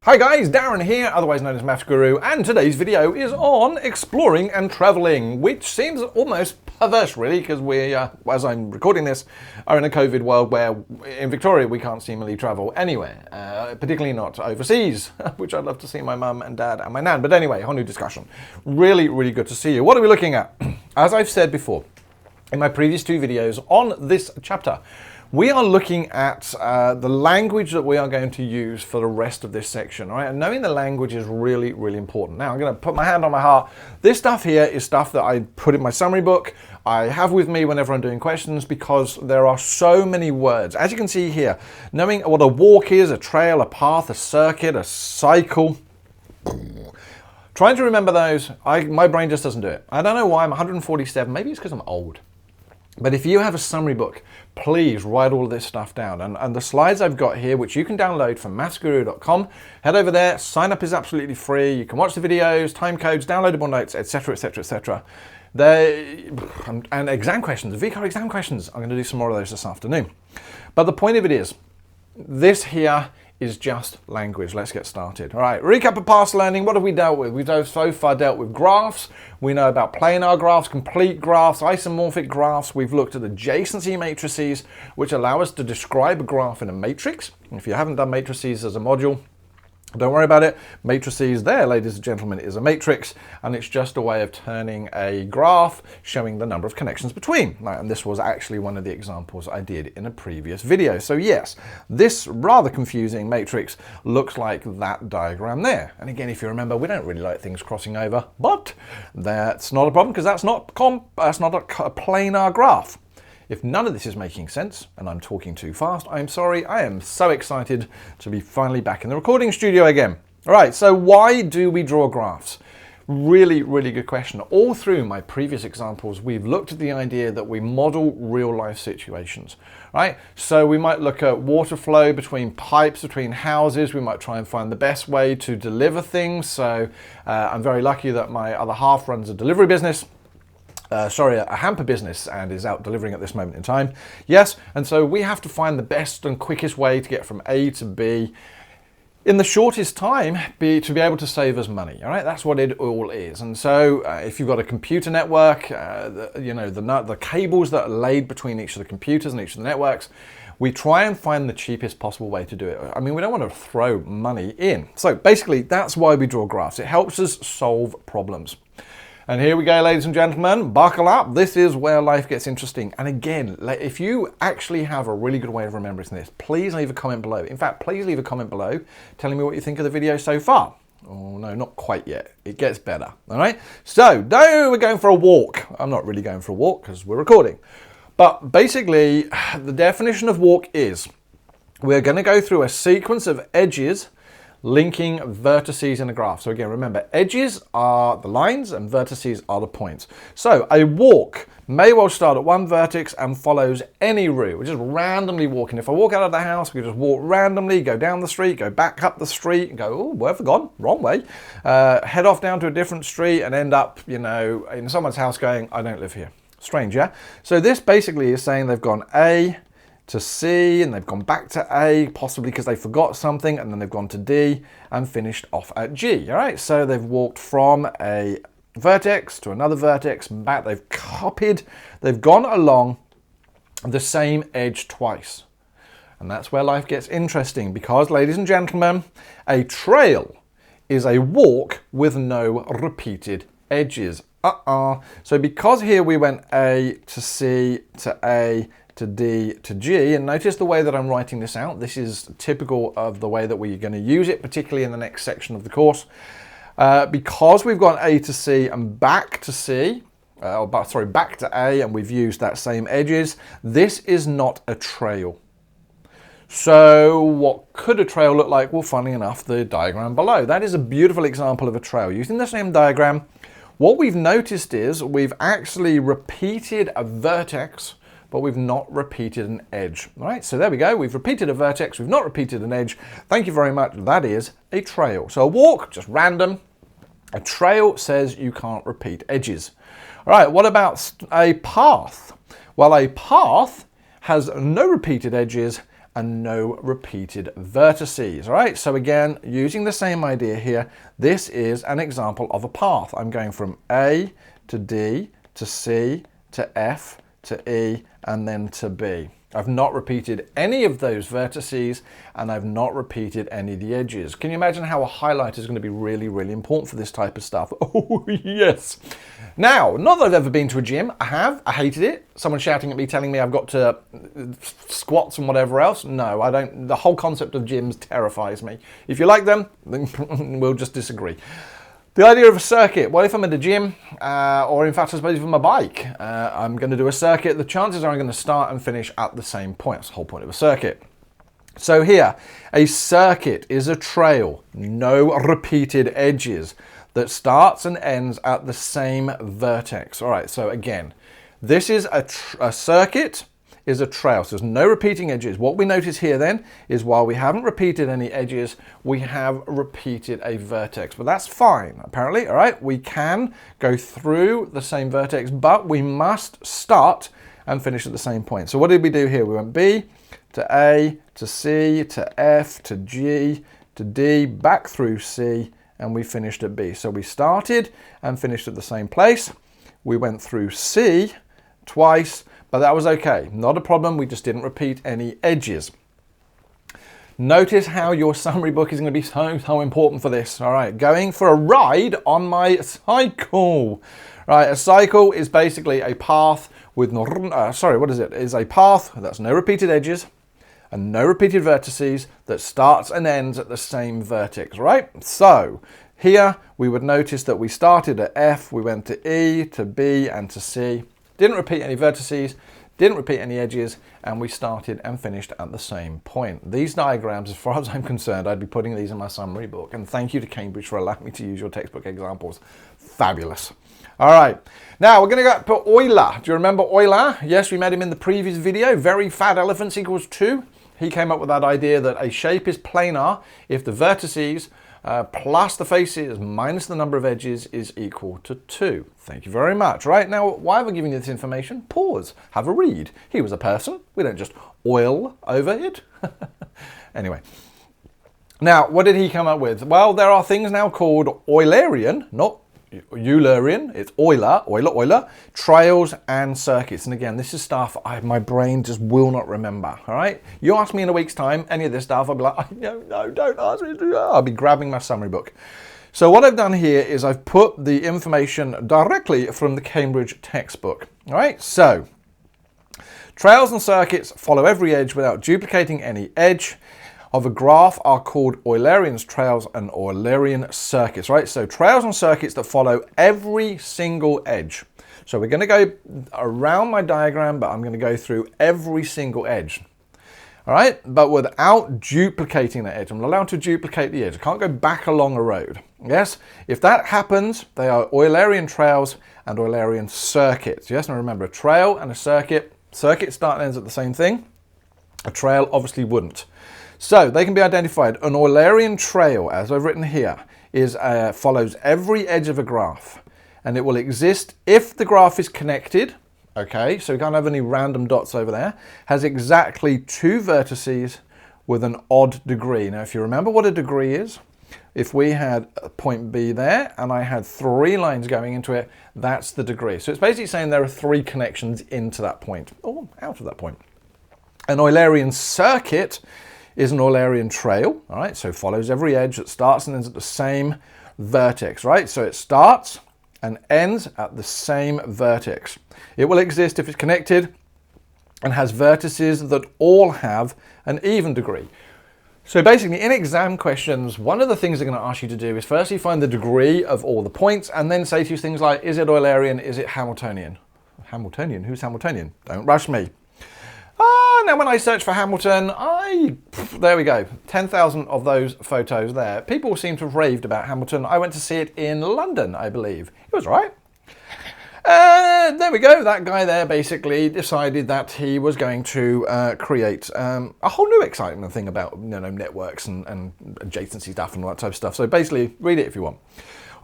Hi guys, Darren here, otherwise known as Maffs Guru, and today's video is on exploring and travelling, which seems almost perverse really, because we, as I'm recording this, are in a COVID world where in Victoria we can't seemingly travel anywhere, particularly not overseas, which I'd love to see my mum and dad and my nan. But anyway, whole new discussion. Really, really good to see you. What are we looking at? As I've said before, in my previous two videos on this chapter, we are looking at the language that we are going to use for the rest of this section, all right? And knowing the language is really, really important. Now, I'm going to put my hand on my heart. This stuff here is stuff that I put in my summary book. I have with me whenever I'm doing questions because there are so many words. As you can see here, knowing what a walk is, a trail, a path, a circuit, a cycle. Trying to remember those, my brain just doesn't do it. I don't know why. I'm 147. Maybe it's because I'm old. But if you have a summary book, please write all of this stuff down. And the slides I've got here, which you can download from maffsguru.com, head over there. Sign up is absolutely free. You can watch the videos, time codes, downloadable notes, etc., etc., etc. And exam questions, VCAR exam questions. I'm going to do some more of those this afternoon. But the point of it is, this here is just language. Let's get started. All right, recap of past learning. What have we dealt with? We've so far dealt with graphs. We know about planar graphs, complete graphs, isomorphic graphs. We've looked at adjacency matrices, which allow us to describe a graph in a matrix. If you haven't done matrices as a module, don't worry about it. Matrices there, ladies and gentlemen, is a matrix, and it's just a way of turning a graph showing the number of connections between. Right, and this was actually one of the examples I did in a previous video. So yes, this rather confusing matrix looks like that diagram there. And again, if you remember, we don't really like things crossing over, but that's not a problem because that's not a planar graph. If none of this is making sense, and I'm talking too fast, I'm sorry. I am so excited to be finally back in the recording studio again. All right, so why do we draw graphs? Really, really good question. All through my previous examples, we've looked at the idea that we model real life situations, right? So we might look at water flow between pipes, between houses. We might try and find the best way to deliver things. So I'm very lucky that my other half runs a delivery business. A hamper business, and is out delivering at this moment in time. Yes, and so we have to find the best and quickest way to get from A to B in the shortest time to be able to save us money. All right, that's what it all is. And so if you've got a computer network, the cables that are laid between each of the computers and each of the networks, we try and find the cheapest possible way to do it. I mean, we don't want to throw money in. So basically, that's why we draw graphs. It helps us solve problems. And here we go, ladies and gentlemen, buckle up. This is where life gets interesting. And again, if you actually have a really good way of remembering this, please leave a comment below. In fact, please leave a comment below telling me what you think of the video so far. Oh no, not quite yet. It gets better, all right? So, no, we're going for a walk. I'm not really going for a walk because we're recording. But basically, the definition of walk is we're going to go through a sequence of edges linking vertices in a graph. So again, remember, edges are the lines and vertices are the points. So a walk may well start at one vertex and follows any route. We're just randomly walking. If I walk out of the house, we just walk randomly, go down the street, go back up the street, and go, oh, where have I gone? Wrong way. Head off down to a different street and end up, in someone's house going, I don't live here. Strange, yeah? So this basically is saying they've gone A to C, and they've gone back to A, possibly because they forgot something, and then they've gone to D and finished off at G. All right, so they've walked from a vertex to another vertex, back. They've gone along the same edge twice. And that's where life gets interesting because, ladies and gentlemen, a trail is a walk with no repeated edges. So because here we went A to C to A to D to G, and notice the way that I'm writing this out. This is typical of the way that we're going to use it, particularly in the next section of the course. Because we've gone A to C and back to C, back to A, and we've used that same edges, this is not a trail. So what could a trail look like? Well, funnily enough, the diagram below. That is a beautiful example of a trail. Using the same diagram, what we've noticed is we've actually repeated a vertex, but we've not repeated an edge. All right, so there we go. We've repeated a vertex, we've not repeated an edge. Thank you very much. That is a trail. So a walk, just random. A trail says you can't repeat edges. All right, what about a path? Well, a path has no repeated edges and no repeated vertices. All right, so again, using the same idea here, this is an example of a path. I'm going from A to D to C to F to E and then to B. I've not repeated any of those vertices and I've not repeated any of the edges. Can you imagine how a highlighter is going to be really, really important for this type of stuff? Oh, yes. Now, not that I've ever been to a gym. I have. I hated it. Someone shouting at me, telling me I've got to squats and whatever else. No, I don't. The whole concept of gyms terrifies me. If you like them, then we'll just disagree. The idea of a circuit, well, if I'm at a gym, or in fact, I suppose from a bike, I'm going to do a circuit, the chances are I'm going to start and finish at the same point. That's the whole point of a circuit. So here, a circuit is a trail, no repeated edges, that starts and ends at the same vertex. All right, so again, this is a circuit, is a trail, so there's no repeating edges. What we notice here then is while we haven't repeated any edges, we have repeated a vertex, but that's fine apparently. All right, we can go through the same vertex, but we must start and finish at the same point. So what did we do here? We went B to A to C to F to G to D, back through C, and we finished at B. So we started and finished at the same place. We went through C twice, but that was okay, not a problem. We just didn't repeat any edges. Notice how your summary book is going to be so important for this. All right, going for a ride on my cycle. Right, a cycle is basically a path with no, is a path that's no repeated edges and no repeated vertices that starts and ends at the same vertex, right? So here we would notice that we started at F, we went to E, to B, and to C. Didn't repeat any vertices, didn't repeat any edges, and we started and finished at the same point. These diagrams, as far as I'm concerned, I'd be putting these in my summary book. And thank you to Cambridge for allowing me to use your textbook examples. Fabulous. All right, now we're going to go to Euler. Do you remember Euler? Yes, we met him in the previous video. Very fat elephants equals 2. He came up with that idea that a shape is planar if the vertices plus the faces minus the number of edges is equal to 2. Thank you very much. Right, now, why have I given you this information? Pause. Have a read. He was a person. We don't just oil over it. Anyway. Now, what did he come up with? Well, there are things now called Eulerian, not Eulerian, it's Euler, trails and circuits. And again, this is stuff my brain just will not remember, all right? You ask me in a week's time, any of this stuff, I'll be like, no, don't ask me. I'll be grabbing my summary book. So what I've done here is I've put the information directly from the Cambridge textbook, all right? So, trails and circuits follow every edge without duplicating any edge of a graph are called Eulerian trails and Eulerian circuits, right? So trails and circuits that follow every single edge. So we're going to go around my diagram, but I'm going to go through every single edge. All right, but without duplicating the edge. I'm not allowed to duplicate the edge. I can't go back along a road. Yes, if that happens, they are Eulerian trails and Eulerian circuits. Yes, and remember, a trail and a circuit start and ends at the same thing. A trail obviously wouldn't. So they can be identified. An Eulerian trail, as I've written here, follows every edge of a graph, and it will exist if the graph is connected. Okay, so we can't have any random dots over there. Has exactly 2 vertices with an odd degree. Now, if you remember what a degree is, if we had a point B there and I had 3 lines going into it, that's the degree. So it's basically saying there are 3 connections into that point or out of that point. An Eulerian circuit is an Eulerian trail, all right, so follows every edge that starts and ends at the same vertex, right? So it starts and ends at the same vertex. It will exist if it's connected and has vertices that all have an even degree. So basically, in exam questions, one of the things they're going to ask you to do is firstly find the degree of all the points and then say to you things like, is it Eulerian, is it Hamiltonian? Hamiltonian? Who's Hamiltonian? Don't rush me. Now when I search for Hamilton, there we go, 10,000 of those photos there. People seem to have raved about Hamilton. I went to see it in London, I believe. It was all right. There we go, that guy there basically decided that he was going to create a whole new exciting thing about networks and adjacency stuff and all that type of stuff. So basically, read it if you want.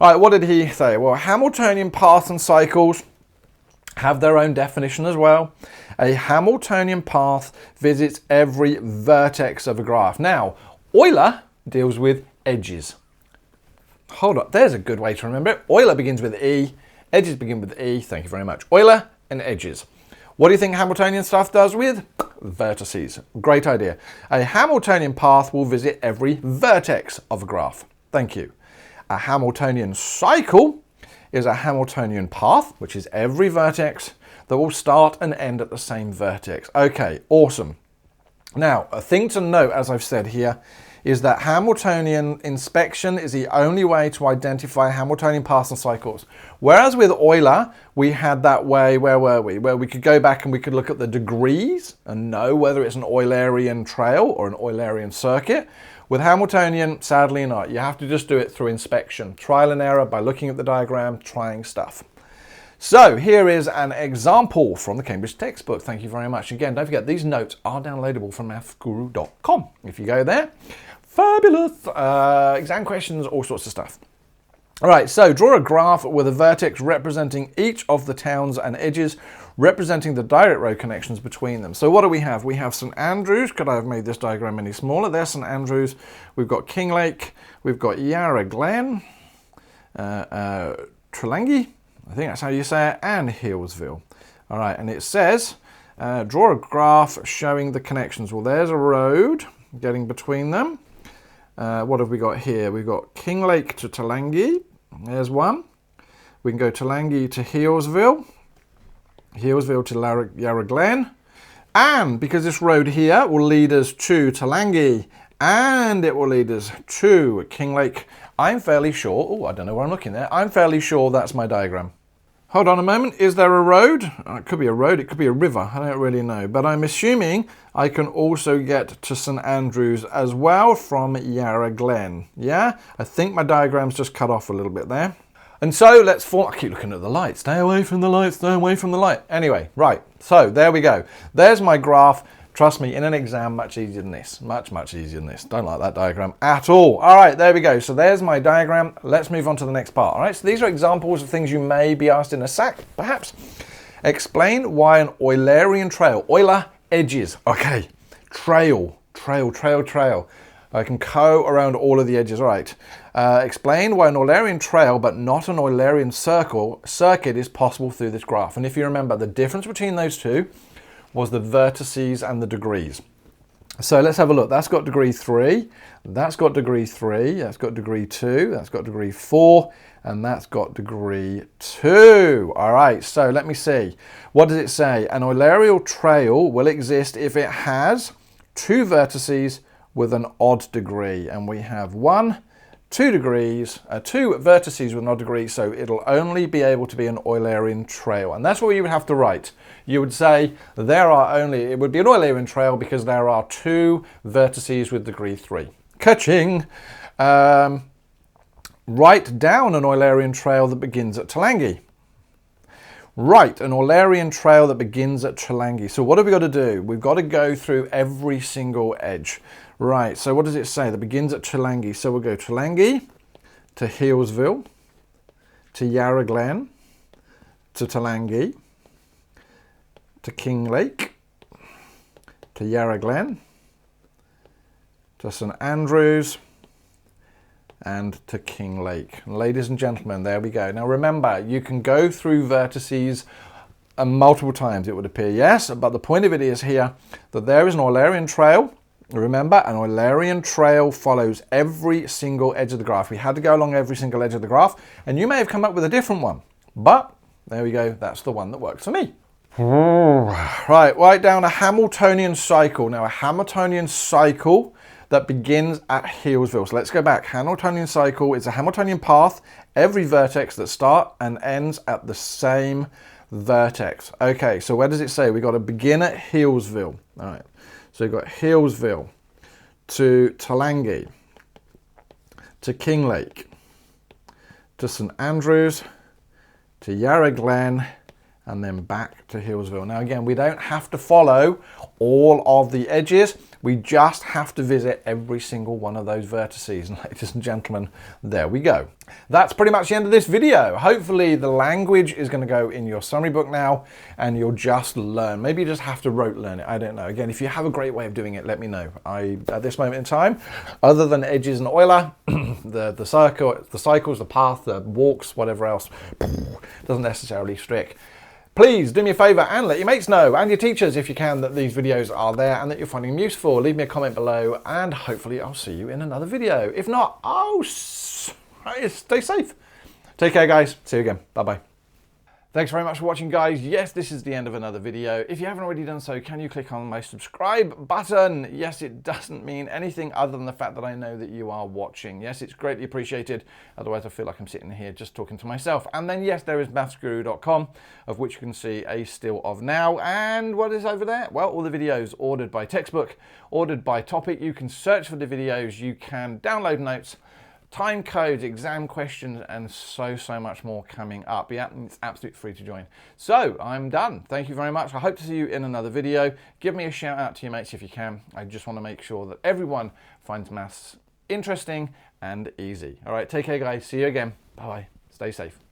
All right, what did he say? Well, Hamiltonian paths and cycles have their own definition as well. A Hamiltonian path visits every vertex of a graph. Now, Euler deals with edges. Hold up, there's a good way to remember it. Euler begins with E, edges begin with E, thank you very much. Euler and edges. What do you think Hamiltonian stuff does with vertices? Great idea. A Hamiltonian path will visit every vertex of a graph. Thank you. A Hamiltonian cycle is a Hamiltonian path, which is every vertex that will start and end at the same vertex. Okay, awesome. Now, a thing to note, as I've said here, is that Hamiltonian inspection is the only way to identify Hamiltonian paths and cycles. Whereas with Euler, we had that way, where were we? Where we could go back and we could look at the degrees and know whether it's an Eulerian trail or an Eulerian circuit. With Hamiltonian, sadly not. You have to just do it through inspection. Trial and error by looking at the diagram, trying stuff. So here is an example from the Cambridge textbook. Thank you very much. Again, don't forget, these notes are downloadable from mathsguru.com. If you go there, fabulous. Exam questions, all sorts of stuff. All right, so draw a graph with a vertex representing each of the towns and edges, representing the direct road connections between them. So what do we have? We have St Andrews. Could I have made this diagram any smaller? There's St Andrews. We've got Kinglake. We've got Yarra Glen, Trelangy, I think that's how you say it, and Healesville. All right, and it says, draw a graph showing the connections. Well, there's a road getting between them. What have we got here? We've got Kinglake to Trelangy. There's one. We can go Trelangy to Healesville. Healesville to Yarra Glen. And because this road here will lead us to Trelangy and it will lead us to Kinglake, I'm fairly sure, oh, I don't know where I'm looking there. I'm fairly sure that's my diagram. Hold on a moment, is there a road? It could be a road, it could be a river, I don't really know. But I'm assuming I can also get to St Andrews as well from Yarra Glen. Yeah, I think my diagram's just cut off a little bit there. And so let's form, I keep looking at the light, stay away from the light, stay away from the light. Anyway, right, so there we go. There's my graph. Trust me, in an exam, much easier than this. Much, much easier than this. Don't like that diagram at all. All right, there we go. So there's my diagram. Let's move on to the next part. All right, so these are examples of things you may be asked in a SAC, perhaps. Explain why an Eulerian trail. Euler, edges. Okay, trail. I can go around all of the edges. All right. Explain why an Eulerian trail, but not an Eulerian circuit is possible through this graph. And if you remember, the difference between those two was the vertices and the degrees. So let's have a look. That's got degree 3, that's got degree 3, that's got degree 2, that's got degree 4, and that's got degree 2. All right, so let me see. What does it say? An Eulerian trail will exist if it has 2 vertices with an odd degree. And we have 2 vertices with an odd degree, so it'll only be able to be an Eulerian trail. And that's what you would have to write. You would say it would be an Eulerian trail because there are 2 vertices with degree 3. Ka-ching! Write down an Eulerian trail that begins at Trelangy. Write an Eulerian trail that begins at Trelangy. So what have we got to do? We've got to go through every single edge. Right, so what does it say? That begins at Trelangy. So we'll go Trelangy to Healesville, to Yarra Glen, to Trelangy, to Kinglake, to Yarra Glen, to St Andrews, and to Kinglake. Ladies and gentlemen, there we go. Now remember, you can go through vertices multiple times, it would appear, yes, but the point of it is here that there is an Eulerian trail. Remember, an Eulerian trail follows every single edge of the graph. We had to go along every single edge of the graph, and you may have come up with a different one, but there we go, that's the one that works for me. Right, write down a Hamiltonian cycle. Now, a Hamiltonian cycle that begins at Healesville. So let's go back. Hamiltonian cycle is a Hamiltonian path, every vertex that starts and ends at the same vertex. Okay, so where does it say? We've got to begin at Healesville. All right, so you've got Healesville to Trelangy, to Kinglake, to St Andrews, to Yarra Glen, and then back to Hillsville. Now again, we don't have to follow all of the edges. We just have to visit every single one of those vertices. And ladies and gentlemen, there we go. That's pretty much the end of this video. Hopefully the language is going to go in your summary book now and you'll just learn. Maybe you just have to rote learn it. I don't know. Again, if you have a great way of doing it, let me know. At this moment in time, other than edges and Euler, the cycles, the path, the walks, whatever else, doesn't necessarily stick. Please do me a favour and let your mates know, and your teachers if you can, that these videos are there and that you're finding them useful. Leave me a comment below and hopefully I'll see you in another video. If not, stay safe. Take care guys. See you again. Bye bye. Thanks very much for watching guys. Yes, this is the end of another video. If you haven't already done so, can you click on my subscribe button? Yes, it doesn't mean anything other than the fact that I know that you are watching. Yes, it's greatly appreciated. Otherwise I feel like I'm sitting here just talking to myself. And then yes, there is maffsguru.com, of which you can see a still of now. And what is over there? Well, all the videos ordered by textbook, ordered by topic. You can search for the videos, you can download notes, time codes, exam questions, and so much more coming up. Yeah, it's absolutely free to join. So I'm done. Thank you very much. I hope to see you in another video. Give me a shout out to your mates if you can. I just want to make sure that everyone finds maths interesting and easy. All right, take care guys. See you again. Bye bye. Stay safe.